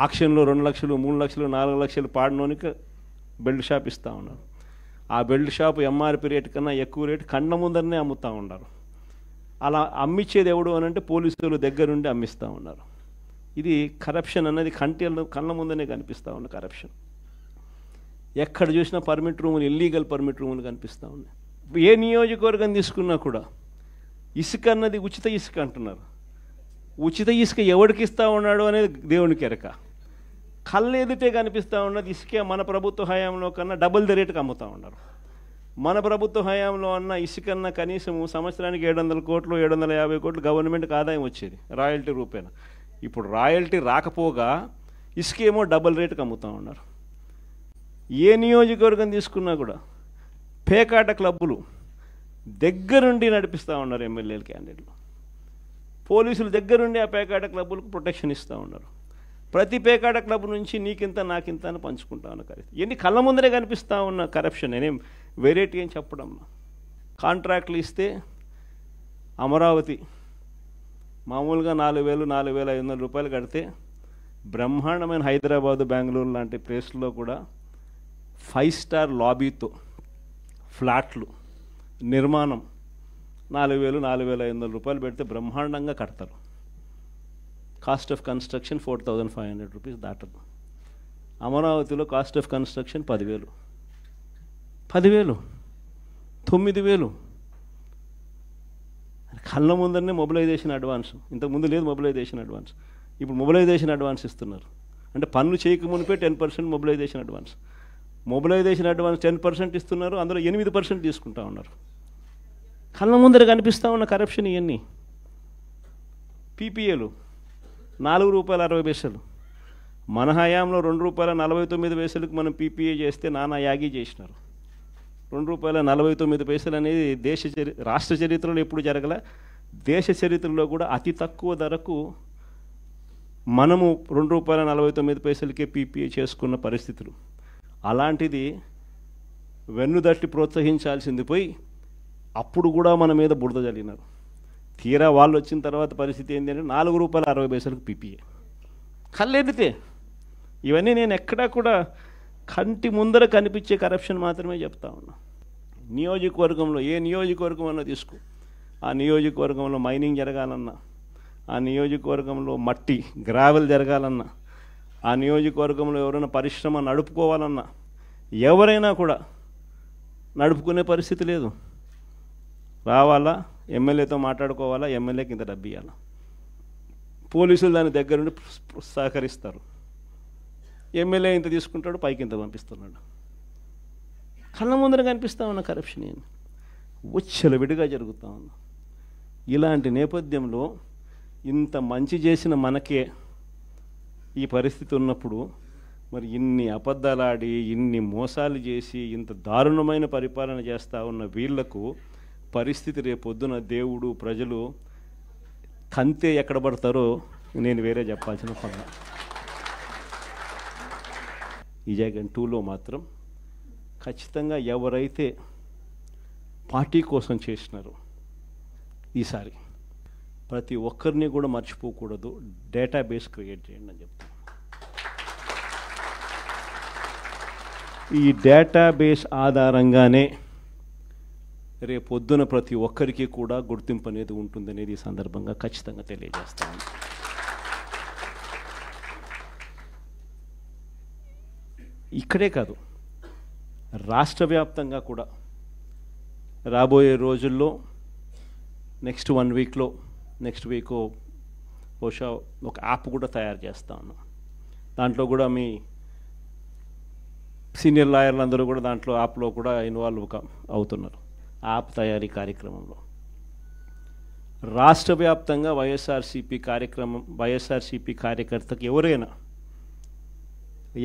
ఆక్షన్లో 2 లక్షలు 3 లక్షలు 4 లక్షలు పాడినోనికి బెల్ట్ షాప్ ఇస్తూ ఉన్నారు. ఆ బెల్ట్ షాపు ఎంఆర్పి రేటు కన్నా ఎక్కువ రేటు కళ్ళ ముందరనే అమ్ముతూ ఉన్నారు. అలా అమ్మించేది ఎవడు అని అంటే పోలీసులు దగ్గరుండి అమ్మిస్తూ ఉన్నారు. ఇది కరప్షన్ అన్నది కళ్ళ ముందనే కనిపిస్తూ ఉన్న కరప్షన్. ఎక్కడ చూసినా పర్మిట్ రూములు, ఇల్లీగల్ పర్మిట్ రూములు కనిపిస్తూ ఉన్నాయి. ఏ నియోజకవర్గం తీసుకున్నా కూడా ఇసుక అన్నది ఉచిత ఇసుక అంటున్నారు. ఉచిత ఇసుక ఎవరికి ఇస్తూ ఉన్నాడు అనేది దేవునికి ఎరక. కళ్ళు ఎదుటే కనిపిస్తూ ఉన్నది ఇసుకే మన ప్రభుత్వ హయాంలో కన్నా డబుల్ ది రేటుకి అమ్ముతూ ఉన్నారు. మన ప్రభుత్వ హయాంలో అన్న ఇసుకన్నా కనీసం సంవత్సరానికి 700 కోట్లు 750 కోట్లు గవర్నమెంట్కి ఆదాయం వచ్చేది రాయల్టీ రూపేణ. ఇప్పుడు రాయల్టీ రాకపోగా ఇసుకేమో డబుల్ రేటుకి అమ్ముతూ ఉన్నారు. ఏ నియోజకవర్గం తీసుకున్నా కూడా పేకాట క్లబ్బులు దగ్గరుండి నడిపిస్తూ ఉన్నారు ఎమ్మెల్యేలు, క్యాండిడేట్లు. పోలీసులు దగ్గరుండి ఆ పేకాట క్లబ్బులకు ప్రొటెక్షన్ ఇస్తూ ఉన్నారు. ప్రతి పేకాట క్లబ్ నుంచి నీకింత నాకింత అని పంచుకుంటా ఉన్న కరెక్ట్. ఎన్ని కళ్ళ ముందరే కనిపిస్తూ ఉన్న కరప్షన్. నేనేం వెరైటీ అని చెప్పడం. కాంట్రాక్ట్లు ఇస్తే అమరావతి మామూలుగా 4,000 4,500 రూపాయలు కడితే బ్రహ్మాండమైన హైదరాబాదు బెంగళూరు లాంటి ప్లేస్లో కూడా 5 స్టార్ లాబీతో ఫ్లాట్లు నిర్మాణం 4,000 4,500 రూపాయలు పెడితే బ్రహ్మాండంగా కడతారు. కాస్ట్ ఆఫ్ కన్స్ట్రక్షన్ 4,500 రూపీస్ దాటదు. అమరావతిలో కాస్ట్ ఆఫ్ కన్స్ట్రక్షన్ 10,000 9,000 కళ్ళ ముందరనే మొబిలైజేషన్ అడ్వాన్స్. ఇంతకుముందు లేదు మొబిలైజేషన్ అడ్వాన్స్, ఇప్పుడు మొబిలైజేషన్ అడ్వాన్స్ ఇస్తున్నారు. అంటే పన్ను చేయక మునిపే 10% మొబిలైజేషన్ అడ్వాన్స్. మొబిలైజేషన్ అడ్వాన్స్ 10% ఇస్తున్నారు, అందులో 8% తీసుకుంటా ఉన్నారు. కళ్ళ ముందర కనిపిస్తూ ఉన్న కరప్షన్ ఇవన్నీ. పీపీఏలు ₹4.60. మన హయాంలో ₹2.49 మనం పీపీఏ చేస్తే నానా యాగి చేసినారు. ₹2.49 అనేది రాష్ట్ర చరిత్రలో ఎప్పుడు జరగలే. దేశ చరిత్రలో కూడా అతి తక్కువ ధరకు మనము ₹2.49 పీపీఏ చేసుకున్న పరిస్థితులు. అలాంటిది వెన్నుదట్టి ప్రోత్సహించాల్సింది పోయి అప్పుడు కూడా మన మీద బురద జల్లినారు. తీరా వాళ్ళు వచ్చిన తర్వాత పరిస్థితి ఏంటి అంటే ₹4.60 పీపీఏ. కళ్ళెదితే ఇవన్నీ నేను ఎక్కడా కూడా కంటి ముందర కనిపించే కరప్షన్ మాత్రమే చెప్తా ఉన్నా. నియోజకవర్గంలో ఏ నియోజకవర్గం అన్నా తీసుకో, ఆ నియోజకవర్గంలో మైనింగ్ జరగాలన్నా, ఆ నియోజకవర్గంలో మట్టి గ్రావెల్ జరగాలన్నా, ఆ నియోజకవర్గంలో ఎవరైనా పరిశ్రమ నడుపుకోవాలన్నా ఎవరైనా కూడా నడుపుకునే పరిస్థితి లేదు. రావాలా, ఎమ్మెల్యేతో మాట్లాడుకోవాలా, ఎమ్మెల్యేకి ఇంత డబ్బు ఇవ్వాలా. పోలీసులు దాని దగ్గరుండి సహకరిస్తారు. ఎమ్మెల్యే ఇంత తీసుకుంటాడు, పైకి ఇంత పంపిస్తున్నాడు. కళ్ళ ముందర కనిపిస్తూ ఉన్న కరప్షన్ ఏంటి విడిగా జరుగుతూ ఉంది. ఇలాంటి నేపథ్యంలో ఇంత మంచి చేసిన మనకే ఈ పరిస్థితి ఉన్నప్పుడు మరి ఇన్ని అబద్ధాలాడి ఇన్ని మోసాలు చేసి ఇంత దారుణమైన పరిపాలన చేస్తూ ఉన్న వీళ్లకు పరిస్థితి రేపొద్దున దేవుడు ప్రజలు కంతే ఎక్కడ పడతారో నేను వేరే చెప్పాల్సిన పని. ఈ జగన్ 2లో మాత్రం ఖచ్చితంగా ఎవరైతే పార్టీ కోసం చేసినారో ఈసారి ప్రతి ఒక్కరిని కూడా మర్చిపోకూడదు, డేటాబేస్ క్రియేట్ చేయండి అని చెప్తాను. ఈ డేటాబేస్ ఆధారంగానే రేపొద్దున ప్రతి ఒక్కరికి కూడా గుర్తింపు అనేది ఉంటుందనేది ఈ సందర్భంగా ఖచ్చితంగా తెలియజేస్తాను. ఇక్కడే కాదు, రాష్ట్ర వ్యాప్తంగా కూడా రాబోయే రోజుల్లో నెక్స్ట్ 1 వీక్లో నెక్స్ట్ వీక్ బహుశా ఒక యాప్ కూడా తయారు చేస్తా ఉన్నాం. దాంట్లో కూడా మీ సీనియర్ లాయర్లు అందరూ కూడా దాంట్లో యాప్లో కూడా ఇన్వాల్వ్ అవుతున్నారు. యాప్ తయారీ కార్యక్రమంలో రాష్ట్ర వ్యాప్తంగా వైఎస్ఆర్సీపీ కార్యకర్తకు ఎవరైనా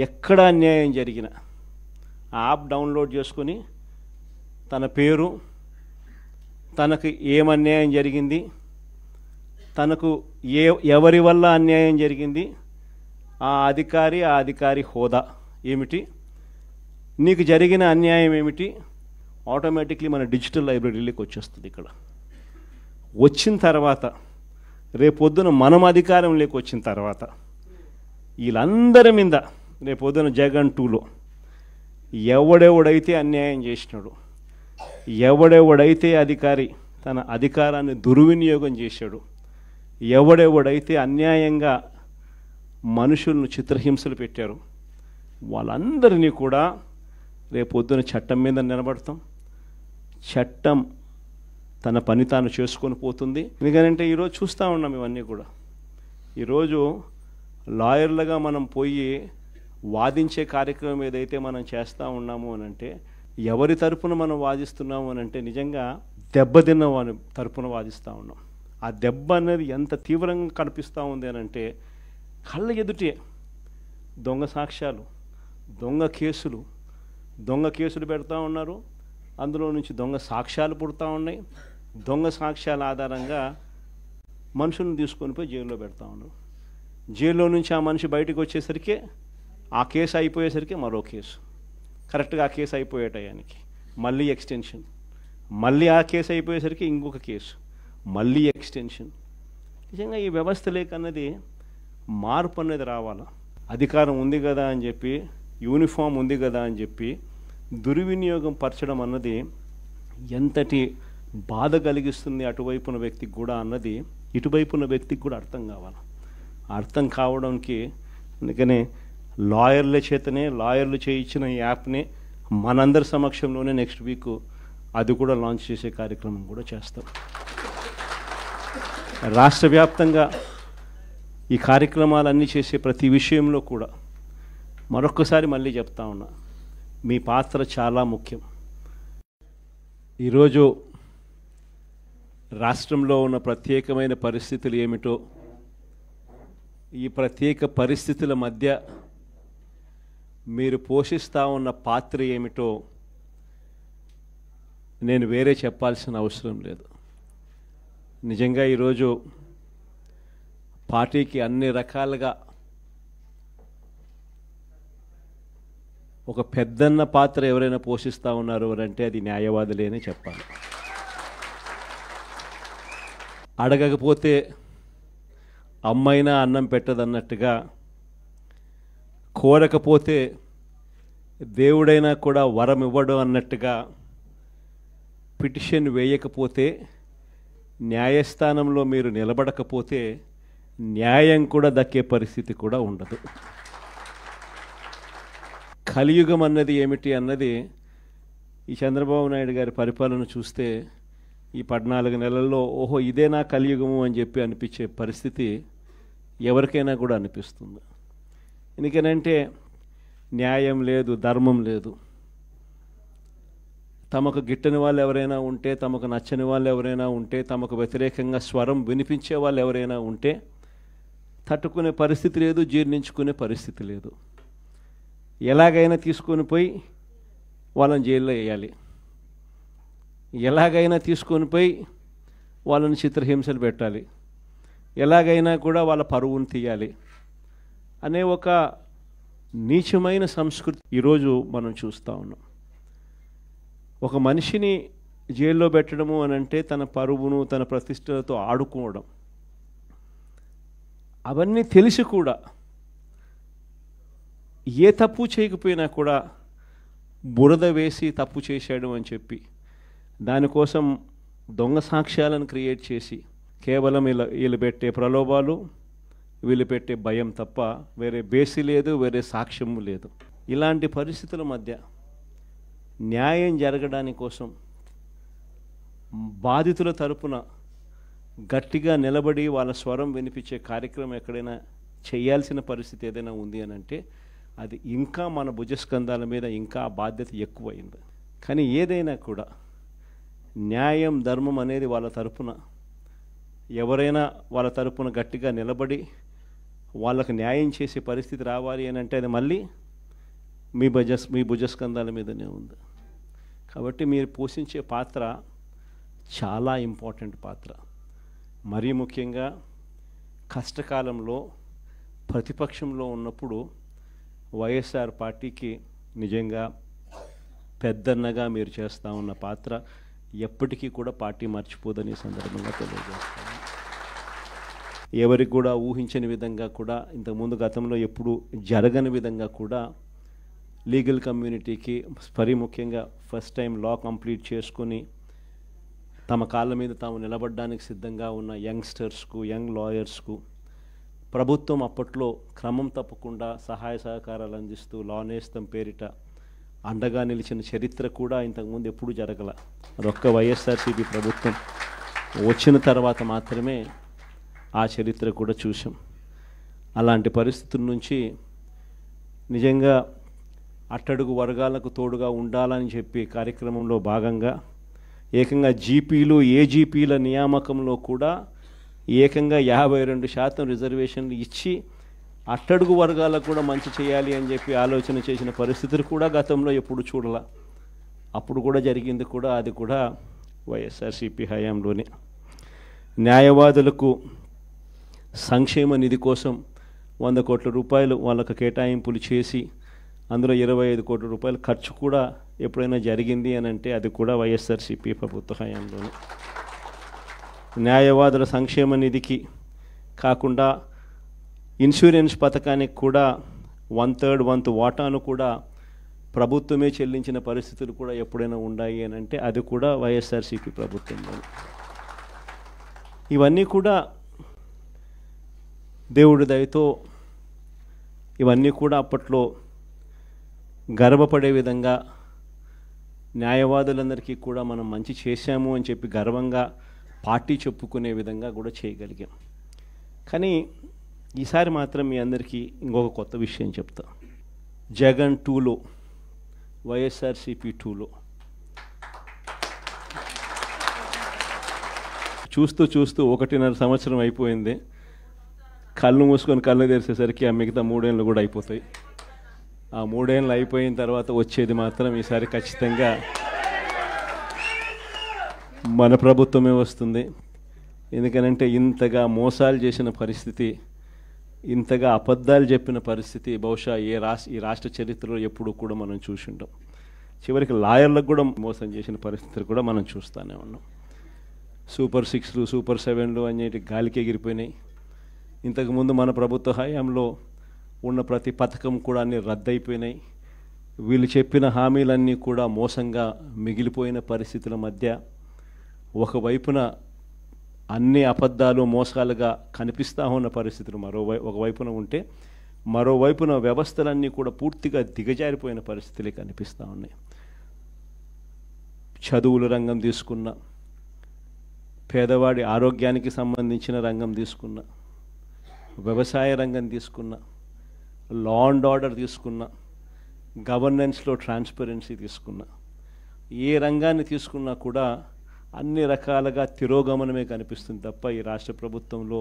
ఎక్కడ అన్యాయం జరిగినా ఆ యాప్ డౌన్లోడ్ చేసుకొని తన పేరు, తనకు ఏం అన్యాయం జరిగింది, తనకు ఎవరి వల్ల అన్యాయం జరిగింది, ఆ అధికారి హోదా ఏమిటి, నీకు జరిగిన అన్యాయం ఏమిటి, ఆటోమేటిక్లీ మన డిజిటల్ లైబ్రరీలోకి వచ్చేస్తుంది. ఇక్కడ వచ్చిన తర్వాత రేపొద్దున మనం అధికారంలోకి వచ్చిన తర్వాత వీళ్ళందరి మీద రేపొద్దున జగన్ 2లో ఎవడెవడైతే అన్యాయం చేసినాడు, ఎవడెవడైతే అధికారి తన అధికారాన్ని దుర్వినియోగం చేశాడు, ఎవడెవడైతే అన్యాయంగా మనుషులను చిత్రహింసలు పెట్టారు, వాళ్ళందరినీ కూడా రేపొద్దున చట్టం మీద నిలబడతాం. చట్టం తన పని తాను చేసుకొని పోతుంది. ఎందుకంటే ఈరోజు చూస్తూ ఉన్నాం ఇవన్నీ కూడా. ఈరోజు లాయర్లుగా మనం పోయి వాదించే కార్యక్రమం ఏదైతే మనం చేస్తూ ఉన్నాము అని అంటే, ఎవరి తరపున మనం వాదిస్తున్నాము అని అంటే నిజంగా దెబ్బతిన్న వారి తరపున వాదిస్తూ ఉన్నాం. ఆ దెబ్బ అనేది ఎంత తీవ్రంగా కనిపిస్తూ ఉంది అని అంటే, కళ్ళ ఎదుటే దొంగ సాక్ష్యాలు, దొంగ కేసులు పెడతా ఉన్నారు. అందులో నుంచి దొంగ సాక్ష్యాలు పుడతా ఉన్నాయి. దొంగ సాక్ష్యాల ఆధారంగా మనుషులను తీసుకొని పోయి జైల్లో పెడతా ఉన్నారు. జైల్లో నుంచి ఆ మనిషి బయటకు వచ్చేసరికి ఆ కేసు అయిపోయేసరికి మరో కేసు, కరెక్ట్గా ఆ కేసు అయిపోయే టయానికి మళ్ళీ ఎక్స్టెన్షన్, మళ్ళీ ఆ కేసు అయిపోయేసరికి ఇంకొక కేసు, మళ్ళీ ఎక్స్టెన్షన్. నిజంగా ఈ వ్యవస్థ లేకన్నది మార్పు అనేది రావాలా. అధికారం ఉంది కదా అని చెప్పి, యూనిఫామ్ ఉంది కదా అని చెప్పి దుర్వినియోగం పరచడం అన్నది ఎంతటి బాధ కలిగిస్తుంది అటువైపున వ్యక్తికి కూడా అన్నది ఇటువైపున వ్యక్తికి కూడా అర్థం కావాలి. అర్థం కావడానికి అందుకనే లాయర్లు చేయించిన ఈ యాప్ని మనందరి సమక్షంలోనే నెక్స్ట్ వీక్ అది కూడా లాంచ్ చేసే కార్యక్రమం కూడా చేస్తాం. రాష్ట్ర వ్యాప్తంగా ఈ కార్యక్రమాలన్నీ చేసే ప్రతి విషయంలో కూడా మరొక్కసారి మళ్ళీ చెప్తా ఉన్నా, మీ పాత్ర చాలా ముఖ్యం. ఈరోజు రాష్ట్రంలో ఉన్న ప్రత్యేకమైన పరిస్థితులు ఏమిటో, ఈ ప్రత్యేక పరిస్థితుల మధ్య మీరు పోషిస్తూ ఉన్న పాత్ర ఏమిటో నేను వేరే చెప్పాల్సిన అవసరం లేదు. నిజంగా ఈరోజు పార్టీకి అన్ని రకాలుగా ఒక పెద్దన్న పాత్ర ఎవరైనా పోషిస్తూ ఉన్నారు అంటే అది న్యాయవాదులేనే చెప్పాలి. అడగకపోతే అమ్మైనా అన్నం పెట్టదన్నట్టుగా, కోరకపోతే దేవుడైనా కూడా వరం ఇవ్వడు అన్నట్టుగా, పిటిషన్ వేయకపోతే, న్యాయస్థానంలో మీరు నిలబడకపోతే న్యాయం కూడా దక్కే పరిస్థితి కూడా ఉండదు. కలియుగం అన్నది ఏమిటి అన్నది ఈ చంద్రబాబు నాయుడు గారి పరిపాలన చూస్తే ఈ 14 నెలల్లో ఓహో ఇదే నా కలియుగము అని చెప్పి అనిపించే పరిస్థితి ఎవరికైనా కూడా అనిపిస్తుంది. ఎందుకనంటే న్యాయం లేదు, ధర్మం లేదు. తమకు గిట్టని వాళ్ళు ఎవరైనా ఉంటే, తమకు నచ్చని వాళ్ళు ఎవరైనా ఉంటే, తమకు వ్యతిరేకంగా స్వరం వినిపించే వాళ్ళు ఎవరైనా ఉంటే తట్టుకునే పరిస్థితి లేదు, జీర్ణించుకునే పరిస్థితి లేదు. ఎలాగైనా తీసుకొని పోయి వాళ్ళని జైల్లో వేయాలి, ఎలాగైనా తీసుకొని పోయి వాళ్ళని చిత్రహింసలు పెట్టాలి, ఎలాగైనా కూడా వాళ్ళ పరువును తీయాలి అనే ఒక నీచమైన సంస్కృతి ఈరోజు మనం చూస్తూ ఉన్నాం. ఒక మనిషిని జైల్లో పెట్టడము అని అంటే తన పరువును, తన ప్రతిష్టలతో ఆడుకోవడం, అవన్నీ తెలిసి కూడా ఏ తప్పు చేయకపోయినా కూడా బురద వేసి తప్పు చేశాడు అని చెప్పి దానికోసం దొంగ సాక్ష్యాలను క్రియేట్ చేసి కేవలం వీళ్ళు పెట్టే ప్రలోభాలు, వీళ్ళు పెట్టే భయం తప్ప వేరే బేసి లేదు, వేరే సాక్ష్యము లేదు. ఇలాంటి పరిస్థితుల మధ్య న్యాయం జరగడానికి కోసం బాధితుల తరపున గట్టిగా నిలబడి వాళ్ళ స్వరం వినిపించే కార్యక్రమం ఎక్కడైనా చేయాల్సిన పరిస్థితి ఏదైనా ఉంది అని అంటే అది ఇంకా మన భుజస్కంధాల మీద ఇంకా ఆ బాధ్యత ఎక్కువైంది. కానీ ఏదైనా కూడా న్యాయం, ధర్మం అనేది వాళ్ళ తరపున ఎవరైనా వాళ్ళ తరపున గట్టిగా నిలబడి వాళ్ళకు న్యాయం చేసే పరిస్థితి రావాలి అని అంటే అది మళ్ళీ మీ భుజస్కంధాల మీదనే ఉంది. కాబట్టి మీరు పోషించే పాత్ర చాలా ఇంపార్టెంట్ పాత్ర. మరీ ముఖ్యంగా కష్టకాలంలో ప్రతిపక్షంలో ఉన్నప్పుడు వైఎస్ఆర్ పార్టీకి నిజంగా పెద్దన్నగా మీరు చేస్తూ ఉన్న పాత్ర ఎప్పటికీ కూడా పార్టీ మర్చిపోదని సందర్భంగా తెలియజేస్తాను. ఎవరికి కూడా ఊహించని విధంగా కూడా ఇంతకుముందు గతంలో ఎప్పుడు జరగని విధంగా కూడా లీగల్ కమ్యూనిటీకి మరీ ముఖ్యంగా ఫస్ట్ టైం లా కంప్లీట్ చేసుకొని తమ కాళ్ళ మీద తాము నిలబడడానికి సిద్ధంగా ఉన్న యంగ్స్టర్స్కు, యంగ్ లాయర్స్కు ప్రభుత్వం అప్పట్లో క్రమం తప్పకుండా సహాయ సహకారాలు అందిస్తూ లా నేస్తం పేరిట అండగా నిలిచిన చరిత్ర కూడా ఇంతకుముందు ఎప్పుడూ జరగల. అదొక్క వైఎస్ఆర్సీపీ ప్రభుత్వం వచ్చిన తర్వాత మాత్రమే ఆ చరిత్ర కూడా చూసాం. అలాంటి పరిస్థితుల నుంచి నిజంగా అట్టడుగు వర్గాలకు తోడుగా ఉండాలని చెప్పి కార్యక్రమంలో భాగంగా ఏకంగా జీపీలు, ఏజీపీల నియామకంలో కూడా ఏకంగా 52% రిజర్వేషన్లు ఇచ్చి అట్టడుగు వర్గాలకు కూడా మంచి చేయాలి అని చెప్పి ఆలోచన చేసిన పరిస్థితులు కూడా గతంలో ఎప్పుడు చూడాల. అప్పుడు కూడా జరిగింది కూడా, అది కూడా వైఎస్ఆర్సీపీ హయాంలోనే. న్యాయవాదులకు సంక్షేమ నిధి కోసం 100 కోట్ల రూపాయలు వాళ్ళకు కేటాయింపులు చేసి అందులో 25 కోట్ల రూపాయలు ఖర్చు కూడా ఎప్పుడైనా జరిగింది అని అంటే అది కూడా వైఎస్ఆర్సీపీ ప్రభుత్వ హయాంలోనే. న్యాయవాదుల సంక్షేమ నిధికి కాకుండా ఇన్సూరెన్స్ పథకానికి కూడా 1/3 వంతు వాటాను కూడా ప్రభుత్వమే చెల్లించిన పరిస్థితులు కూడా ఎప్పుడైనా ఉన్నాయి అని అంటే అది కూడా వైఎస్ఆర్సీపీ ప్రభుత్వంలో. ఇవన్నీ కూడా దేవుడి దయతో ఇవన్నీ కూడా అప్పట్లో గర్వపడే విధంగా న్యాయవాదులందరికీ కూడా మనం మంచి చేశాము అని చెప్పి గర్వంగా పార్టీ చెప్పుకునే విధంగా కూడా చేయగలిగాం. కానీ ఈసారి మాత్రం మీ అందరికీ ఇంకొక కొత్త విషయం చెప్తా. జగన్ 2లో, వైఎస్ఆర్సీపీ 2లో చూస్తూ 1.5 సంవత్సరం అయిపోయింది. కళ్ళు మూసుకొని కళ్ళు తెరిచేసరికి ఆ మిగతా 3 ఏళ్ళు కూడా అయిపోతాయి. ఆ 3 ఏళ్ళు అయిపోయిన తర్వాత వచ్చేది మాత్రం ఈసారి ఖచ్చితంగా మన ప్రభుత్వమే వస్తుంది. ఎందుకనంటే ఇంతగా మోసాలు చేసిన పరిస్థితి, ఇంతగా అబద్ధాలు చెప్పిన పరిస్థితి బహుశా ఈ రాష్ట్ర చరిత్రలో ఎప్పుడు కూడా మనం చూసి ఉంటాం. చివరికి లాయర్లకు కూడా మోసం చేసిన పరిస్థితులు కూడా మనం చూస్తూనే ఉన్నాం. సూపర్ 6లు, సూపర్ 7లు అనేటి గాలికి ఎగిరిపోయినాయి. ఇంతకుముందు మన ప్రభుత్వ హయాంలో ఉన్న ప్రతి పథకం కూడా అన్నీ రద్దయిపోయినాయి. వీళ్ళు చెప్పిన హామీలన్నీ కూడా మోసంగా మిగిలిపోయిన పరిస్థితుల మధ్య ఒకవైపున అన్ని అబద్ధాలు మోసాలుగా కనిపిస్తూ ఉన్న పరిస్థితులు ఒకవైపున ఉంటే, మరోవైపున వ్యవస్థలన్నీ కూడా పూర్తిగా దిగజారిపోయిన పరిస్థితులే కనిపిస్తూ ఉన్నాయి. చదువుల రంగం తీసుకున్న, పేదవాడి ఆరోగ్యానికి సంబంధించిన రంగం తీసుకున్న, వ్యవసాయ రంగం తీసుకున్న, లా అండ్ ఆర్డర్ తీసుకున్న, గవర్నెన్స్లో ట్రాన్స్పరెన్సీ తీసుకున్న, ఏ రంగాన్ని తీసుకున్నా కూడా అన్ని రకాలుగా తిరోగమనమే కనిపిస్తుంది తప్ప ఈ రాష్ట్ర ప్రభుత్వంలో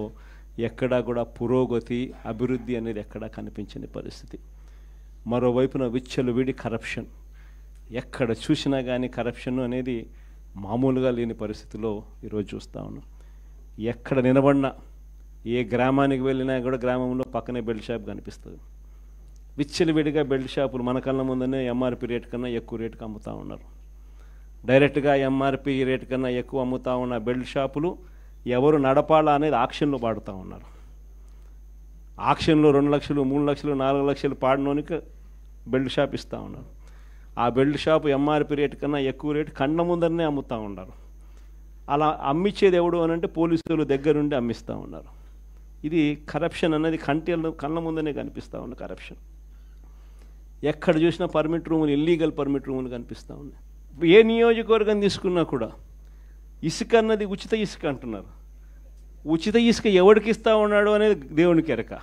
ఎక్కడా కూడా పురోగతి, అభివృద్ధి అనేది ఎక్కడా కనిపించని పరిస్థితి. మరోవైపున విచ్చలవిడి కరప్షన్, ఎక్కడ చూసినా కానీ కరప్షన్ అనేది మామూలుగా లేని పరిస్థితిలో ఈరోజు చూస్తూ ఉన్నాం. ఎక్కడ నిలబడినా, ఏ గ్రామానికి వెళ్ళినా కూడా గ్రామంలో పక్కనే బెల్ట్ షాప్ కనిపిస్తుంది. విచ్చలవిడిగా బెల్ట్ షాపులు మన కళ్ళ ముందనే ఎంఆర్పి రేట్ కన్నా ఎక్కువ రేటుకి అమ్ముతూ ఉన్నారు. డైరెక్ట్గా ఎంఆర్పి రేట్ కన్నా ఎక్కువ అమ్ముతూ ఉన్న బెల్ట్ షాపులు ఎవరు నడపాలా అనేది ఆక్షన్లో పాడుతూ ఉన్నారు. ఆక్షన్లో 2 లక్షలు, 3 లక్షలు, 4 లక్షలు పాడినోనికి బెల్ట్ షాప్ ఇస్తూ ఉన్నారు. ఆ బెల్ట్ షాప్ ఎంఆర్పి రేట్ కన్నా ఎక్కువ రేటు కళ్ళ ముందరనే అమ్ముతూ ఉన్నారు. అలా అమ్మిచ్చేది ఎవడు అని అంటే పోలీసులు దగ్గరుండి అమ్మిస్తూ ఉన్నారు. ఇది కరప్షన్ అనేది కళ్ళ ముందనే కనిపిస్తూ ఉన్న కరప్షన్. ఎక్కడ చూసినా పర్మిట్ రూములు, ఇల్లీగల్ పర్మిట్ రూములు కనిపిస్తూ ఉన్నాయి. ఏ నియోజకవర్గం తీసుకున్నా కూడా ఇసుక అన్నది ఉచిత ఇసుక అంటున్నారు. ఉచిత ఇసుక ఎవరికి ఇస్తూ ఉన్నాడు అనేది దేవునికి ఎరక.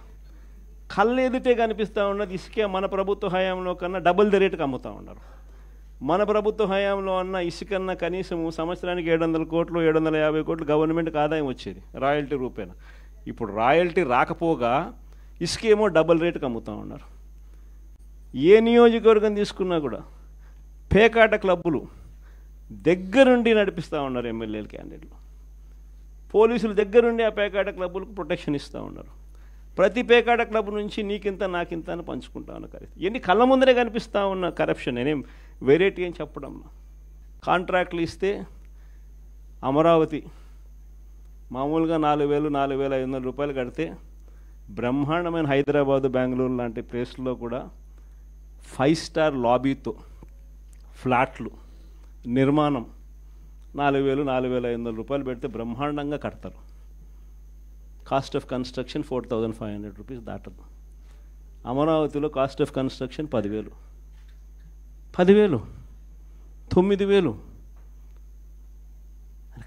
కళ్ళు ఎదుటే కనిపిస్తూ ఉన్నది ఇసుకే మన ప్రభుత్వ హయాంలో కన్నా డబుల్ ద రేటుకి అమ్ముతూ ఉన్నారు. మన ప్రభుత్వ హయాంలో అన్న ఇసుకన్నా కనీసం సంవత్సరానికి 700 కోట్లు, 750 కోట్లు గవర్నమెంట్కి ఆదాయం వచ్చేది రాయల్టీ రూపేణ. ఇప్పుడు రాయల్టీ రాకపోగా ఇసుకేమో డబుల్ రేటుకి అమ్ముతూ ఉన్నారు. ఏ నియోజకవర్గం తీసుకున్నా కూడా పేకాట క్లబ్బులు, దగ్గరుండి నడిపిస్తూ ఉన్నారు ఎమ్మెల్యేలు క్యాండిడేట్లు. పోలీసులు దగ్గరుండి ఆ పేకాట క్లబ్బులకు ప్రొటెక్షన్ ఇస్తూ ఉన్నారు. ప్రతి పేకాట క్లబ్ నుంచి నీకింత నాకింత అని పంచుకుంటా ఉన్న కరెక్ట్. ఎన్ని కళ్ళ ముందరే కనిపిస్తూ ఉన్న కరప్షన్. నేనేం వెరైటీ అని చెప్పడం. కాంట్రాక్ట్లు ఇస్తే అమరావతి మామూలుగా 4,000 4,500 రూపాయలు కడితే బ్రహ్మాండమైన హైదరాబాదు బెంగళూరు లాంటి ప్లేస్లో కూడా 5 స్టార్ లాబీతో ఫ్లాట్లు నిర్మాణం 4,000 4,500 రూపాయలు పెడితే బ్రహ్మాండంగా కడతారు. కాస్ట్ ఆఫ్ కన్స్ట్రక్షన్ 4,500 రూపీస్ దాటదు. అమరావతిలో కాస్ట్ ఆఫ్ కన్స్ట్రక్షన్ 10,000 9,000.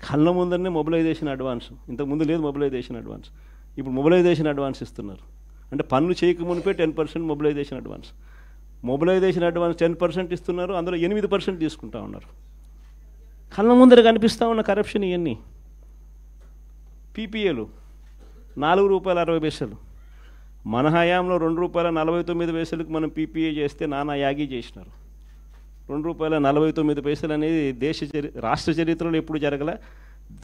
కళ్ళ ముందరనే మొబిలైజేషన్ అడ్వాన్స్. ఇంతకుముందు లేదు మొబిలైజేషన్ అడ్వాన్స్, ఇప్పుడు మొబిలైజేషన్ అడ్వాన్స్ ఇస్తున్నారు. అంటే పనులు చేయక మునిపే 10% మొబిలైజేషన్ అడ్వాన్స్. మొబిలైజేషన్ అడ్వాన్స్ 10% ఇస్తున్నారు, అందులో 8% తీసుకుంటా ఉన్నారు. కళ్ళ ముందర కనిపిస్తూ ఉన్న కరప్షన్ ఇవన్నీ. పీపీఏలు ₹4.60. మన హయాంలో ₹2.49 మనం పీపీఏ చేస్తే నానా యాగి చేసినారు. ₹2.49 అనేది రాష్ట్ర చరిత్రలో ఎప్పుడు జరగలే.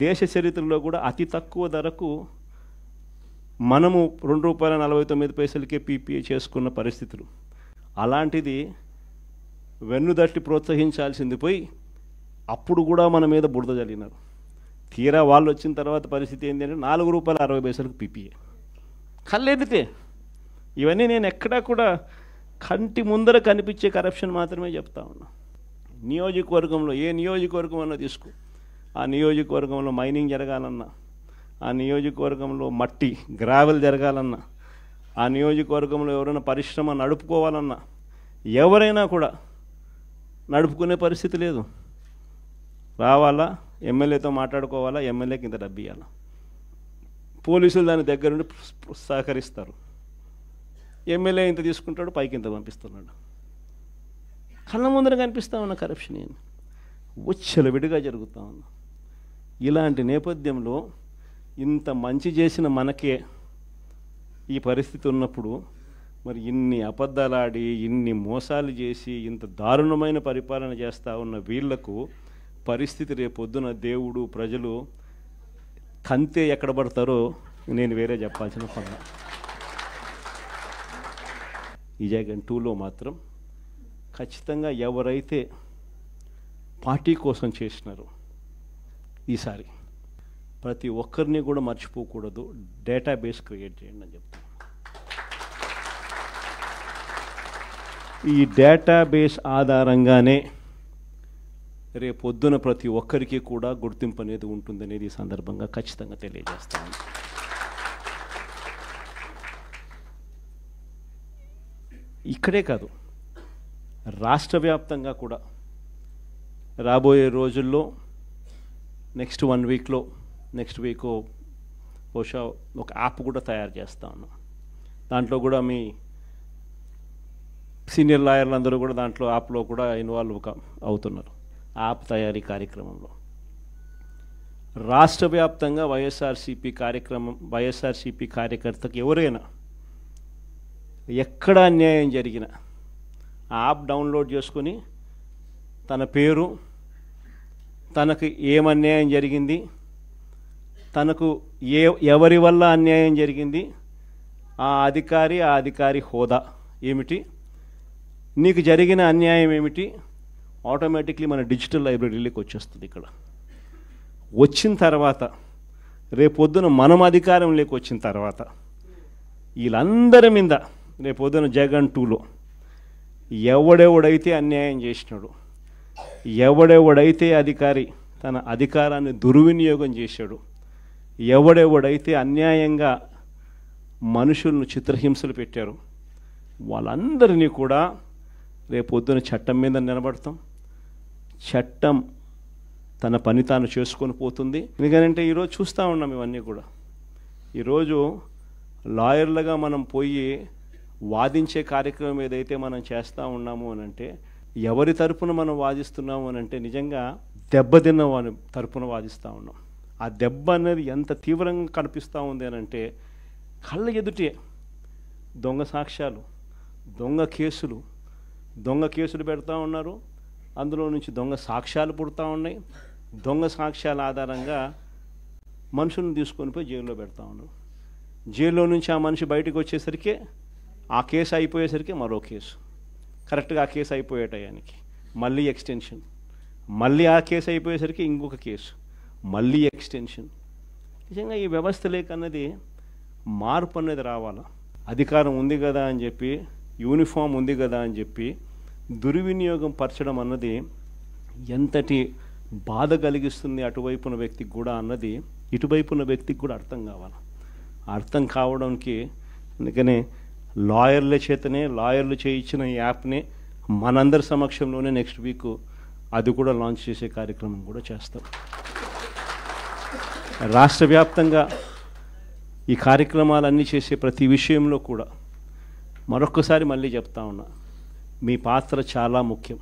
దేశ చరిత్రలో కూడా అతి తక్కువ ధరకు మనము ₹2.49కే పీపీఏ చేసుకున్న పరిస్థితులు. అలాంటిది వెన్నుదట్టి ప్రోత్సహించాల్సింది పోయి అప్పుడు కూడా మన మీద బురద జల్లినారు. తీరా వాళ్ళు వచ్చిన తర్వాత పరిస్థితి ఏంటి అంటే ₹4.60 పీపీఏ. కళ్ళెదితే ఇవన్నీ నేను ఎక్కడా కూడా కంటి ముందర కనిపించే కరప్షన్ మాత్రమే చెప్తా ఉన్నా. నియోజకవర్గంలో ఏ నియోజకవర్గం అన్నా తీసుకో, ఆ నియోజకవర్గంలో మైనింగ్ జరగాలన్నా, ఆ నియోజకవర్గంలో మట్టి గ్రావెల్ జరగాలన్నా, ఆ నియోజకవర్గంలో ఎవరైనా పరిశ్రమ నడుపుకోవాలన్నా ఎవరైనా కూడా నడుపుకునే పరిస్థితి లేదు. రావాలా, ఎమ్మెల్యేతో మాట్లాడుకోవాలా, ఎమ్మెల్యేకి ఇంత డబ్బు ఇవ్వాలా. పోలీసులు దాని దగ్గరుండి సహకరిస్తారు. ఎమ్మెల్యే ఇంత తీసుకుంటాడు, పైకి ఇంత పంపిస్తున్నాడు. కళ్ళ ముందర కనిపిస్తూ ఉన్న కరప్షన్ ఏంటి విడిగా జరుగుతూ ఉన్నా. ఇలాంటి నేపథ్యంలో ఇంత మంచి చేసిన మనకే ఈ పరిస్థితి ఉన్నప్పుడు మరి ఇన్ని అబద్ధాలాడి ఇన్ని మోసాలు చేసి ఇంత దారుణమైన పరిపాలన చేస్తూ ఉన్న వీళ్లకు పరిస్థితి రేపొద్దున దేవుడు ప్రజలు కంతే ఎక్కడ పడతారో నేను వేరే చెప్పాల్సిన పని. ఈ జగన్ 2లో మాత్రం ఖచ్చితంగా ఎవరైతే పార్టీ కోసం చేసినారో ఈసారి ప్రతి ఒక్కరిని కూడా మర్చిపోకూడదు, డేటాబేస్ క్రియేట్ చేయండి అని చెప్తాను. ఈ డేటాబేస్ ఆధారంగానే రేపొద్దున ప్రతి ఒక్కరికి కూడా గుర్తింపు అనేది ఉంటుందనేది ఈ సందర్భంగా ఖచ్చితంగా తెలియజేస్తాను. ఇక్కడే కాదు, రాష్ట్ర వ్యాప్తంగా కూడా రాబోయే రోజుల్లో నెక్స్ట్ 1 వీక్లో నెక్స్ట్ వీక్ బహుశా ఒక యాప్ కూడా తయారు చేస్తా ఉన్నాం. దాంట్లో కూడా మీ సీనియర్ లాయర్లు అందరూ కూడా దాంట్లో యాప్లో కూడా ఇన్వాల్వ్ అవుతున్నారు. యాప్ తయారీ కార్యక్రమంలో రాష్ట్ర వ్యాప్తంగా వైఎస్ఆర్సీపీ కార్యకర్తకు ఎవరైనా ఎక్కడ అన్యాయం జరిగినా ఆ యాప్ డౌన్లోడ్ చేసుకొని తన పేరు, తనకు ఏమన్యాయం జరిగింది, తనకు ఎవరి వల్ల అన్యాయం జరిగింది, ఆ అధికారి హోదా ఏమిటి, నీకు జరిగిన అన్యాయం ఏమిటి, ఆటోమేటిక్లీ మన డిజిటల్ లైబ్రరీలోకి వచ్చేస్తుంది. ఇక్కడ వచ్చిన తర్వాత రేపొద్దున మనం అధికారంలోకి వచ్చిన తర్వాత వీళ్ళందరి మీద రేపొద్దున జగన్ 2లో ఎవడెవడైతే అన్యాయం చేసినాడు, ఎవడెవడైతే అధికారి తన అధికారాన్ని దుర్వినియోగం చేశాడు, ఎవడెవడైతే అన్యాయంగా మనుషులను చిత్రహింసలు పెట్టారు, వాళ్ళందరినీ కూడా రేపొద్దున చట్టం మీద నిలబడతాం. చట్టం తన పని తాను చేసుకొని పోతుంది. ఎందుకంటే ఈరోజు చూస్తూ ఉన్నాం ఇవన్నీ కూడా. ఈరోజు లాయర్లుగా మనం పోయి వాదించే కార్యక్రమం ఏదైతే మనం చేస్తూ ఉన్నాము అని అంటే, ఎవరి తరపున మనం వాదిస్తున్నాము అని అంటే నిజంగా దెబ్బతిన్న వాని తరపున వాదిస్తూ ఉన్నాం. ఆ దెబ్బ అనేది ఎంత తీవ్రంగా కనిపిస్తూ ఉంది అని అంటే, కళ్ళ ఎదుటే దొంగ సాక్ష్యాలు, దొంగ కేసులు పెడతా ఉన్నారు. అందులో నుంచి దొంగ సాక్ష్యాలు పుడతా ఉన్నాయి. దొంగ సాక్ష్యాల ఆధారంగా మనుషులను తీసుకొని పోయి జైల్లో పెడతా ఉన్నారు. జైల్లో నుంచి ఆ మనిషి బయటకు వచ్చేసరికి ఆ కేసు అయిపోయేసరికి మరో కేసు, కరెక్ట్గా ఆ కేసు అయిపోయే టయానికి మళ్ళీ ఎక్స్టెన్షన్, మళ్ళీ ఆ కేసు అయిపోయేసరికి ఇంకొక కేసు, మళ్ళీ ఎక్స్టెన్షన్. నిజంగా ఈ వ్యవస్థ లేకన్నది మార్పు అనేది రావాలా. అధికారం ఉంది కదా అని చెప్పి, యూనిఫామ్ ఉంది కదా అని చెప్పి దుర్వినియోగం పరచడం అన్నది ఎంతటి బాధ కలిగిస్తుంది అటువైపున వ్యక్తికి కూడా అన్నది ఇటువైపున వ్యక్తికి కూడా అర్థం కావాలి. అర్థం కావడానికి అందుకనే లాయర్లు చేయించిన ఈ యాప్ని మనందరి సమక్షంలోనే నెక్స్ట్ వీక్ అది కూడా లాంచ్ చేసే కార్యక్రమం కూడా చేస్తాం. రాష్ట్ర వ్యాప్తంగా ఈ కార్యక్రమాలన్నీ చేసే ప్రతి విషయంలో కూడా మరొక్కసారి మళ్ళీ చెప్తా ఉన్నా, మీ పాత్ర చాలా ముఖ్యం.